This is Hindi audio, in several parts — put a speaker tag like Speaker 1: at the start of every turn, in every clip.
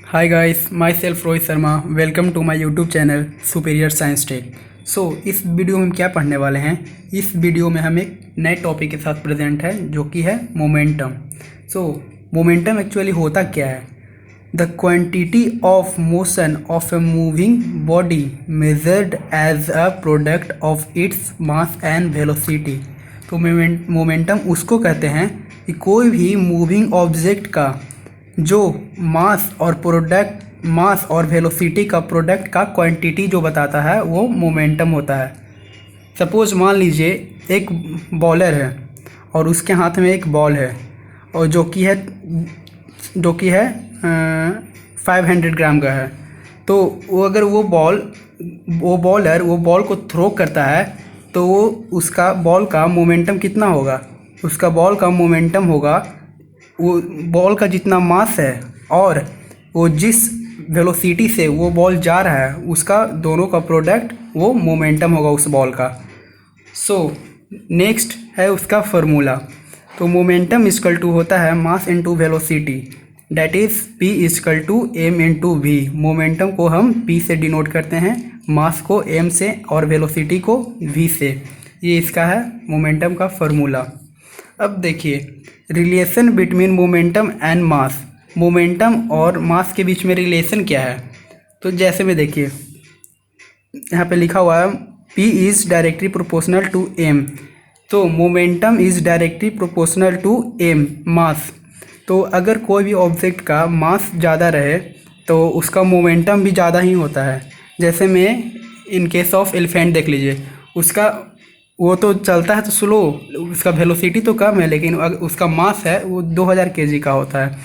Speaker 1: Hi guys, myself Rohit Sharma. Welcome to my YouTube channel superior science tech. इस वीडियो में हम क्या पढ़ने वाले हैं। इस वीडियो में हम एक नए टॉपिक के साथ प्रेजेंट है जो कि है मोमेंटम। मोमेंटम एक्चुअली होता क्या है। The quantity of motion of a moving body measured as a product of its mass and velocity. तो मोमेंटम उसको कहते हैं कि कोई भी मूविंग ऑब्जेक्ट का जो मास और वेलोसिटी का प्रोडक्ट का क्वांटिटी जो बताता है वो मोमेंटम होता है। सपोज मान लीजिए एक बॉलर है और उसके हाथ में एक बॉल है और जो कि है 500 ग्राम का है। तो वो अगर वो बॉलर वो बॉल को थ्रो करता है तो वो उसका बॉल का मोमेंटम कितना होगा। उसका बॉल का मोमेंटम होगा वो बॉल का जितना मास है और वो जिस वेलोसिटी से वो बॉल जा रहा है उसका दोनों का प्रोडक्ट वो मोमेंटम होगा उस बॉल का। नेक्स्ट है उसका फार्मूला। तो मोमेंटम इक्वल टू होता है mass into velocity, that is P equal to m into v. Momentum को हम P से डिनोट करते हैं, मास को m से और वेलोसिटी को v से। ये इसका है मोमेंटम का फार्मूला। अब देखिए relation between momentum and mass. Momentum और मास के बीच में रिलेशन क्या है। तो जैसे में देखिए यहाँ पे लिखा हुआ है P is directly proportional to m। तो momentum is directly proportional to m mass. तो अगर कोई भी ऑब्जेक्ट का मास ज़्यादा रहे तो उसका मोमेंटम भी ज़्यादा ही होता है। जैसे में इन केस ऑफ एलिफेंट देख लीजिए, उसका वो तो चलता है तो स्लो, उसका वेलोसिटी तो कम है लेकिन उसका मास है वो 2000 kg का होता है।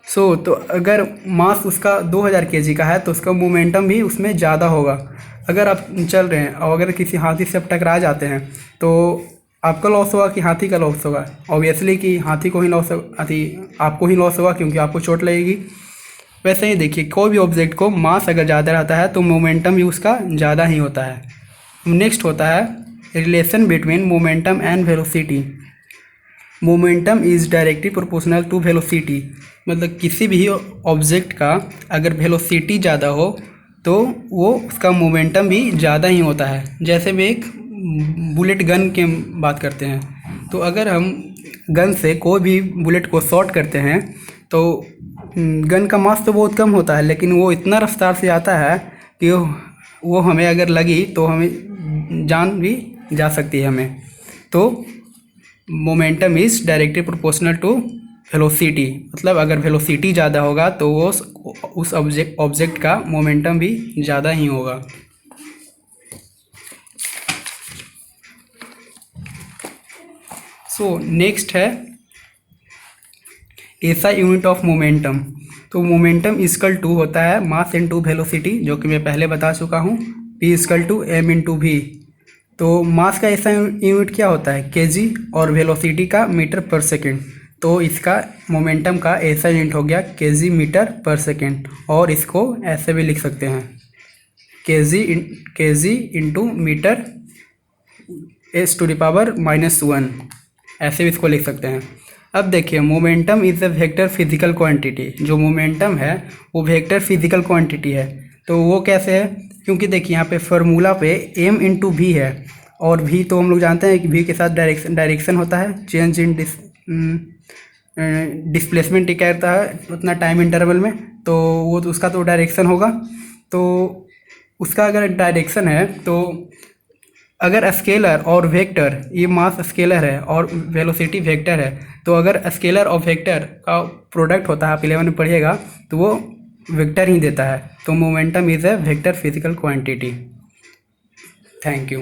Speaker 1: तो अगर मास उसका 2000 kg का है तो उसका मोमेंटम भी उसमें ज़्यादा होगा। अगर आप चल रहे हैं और अगर किसी हाथी से आप टकरा जाते हैं तो आपका लॉस होगा कि हाथी का लॉस होगा। ऑब्वियसली कि आपको ही लॉस होगा क्योंकि आपको चोट लगेगी। वैसे ही देखिए कोई भी ऑब्जेक्ट को मास अगर ज़्यादा रहता है तो मोमेंटम भी उसका ज़्यादा ही होता है। नेक्स्ट होता है relation between momentum and velocity. Momentum is directly proportional to velocity. मतलब किसी भी ऑब्जेक्ट का अगर वेलोसिटी ज़्यादा हो तो वो उसका मोमेंटम भी ज़्यादा ही होता है। जैसे में एक बुलेट गन की बात करते हैं, तो अगर हम गन से कोई भी बुलेट को शॉट करते हैं तो गन का मास तो बहुत कम होता है लेकिन वो इतना रफ्तार से आता है कि वो हमें अगर लगी तो हमें जान भी जा सकती है हमें। तो momentum is directly proportional to velocity. मतलब अगर वेलोसिटी ज़्यादा होगा तो वो उस ऑब्जेक्ट का मोमेंटम भी ज़्यादा ही होगा। नेक्स्ट है ऐसा यूनिट ऑफ मोमेंटम। तो मोमेंटम इक्वल टू होता है मास इनटू वेलोसिटी, जो कि मैं पहले बता चुका हूँ। P equal to m into v. तो मास का ऐसा यूनिट क्या होता है kg और वेलोसिटी का मीटर पर सेकेंड। तो इसका मोमेंटम का ऐसा यूनिट हो गया kg मीटर पर सेकेंड। और इसको ऐसे भी लिख सकते हैं kg इंटू मीटर s⁻⁻1, ऐसे भी इसको लिख सकते हैं। अब देखिए momentum is a vector physical quantity. जो मोमेंटम है वो वेक्टर फिजिकल क्वांटिटी है। तो वो कैसे है, क्योंकि देखिए यहाँ पे फार्मूला पे m इंटू वी है और v तो हम लोग जानते हैं कि v के साथ डायरेक्शन होता है, चेंज इन डिस्प्लेसमेंट ही कहता है उतना टाइम इंटरवल में। तो वो तो उसका तो डायरेक्शन होगा। तो उसका अगर डायरेक्शन है तो अगर स्केलर और वेक्टर, ये मास स्केलर है और वेलोसिटी वेक्टर है, तो अगर स्केलर और वेक्टर का प्रोडक्ट होता है, आप 11 में पढ़िएगा, तो वो वेक्टर ही देता है। तो momentum is a vector physical quantity. Thank you.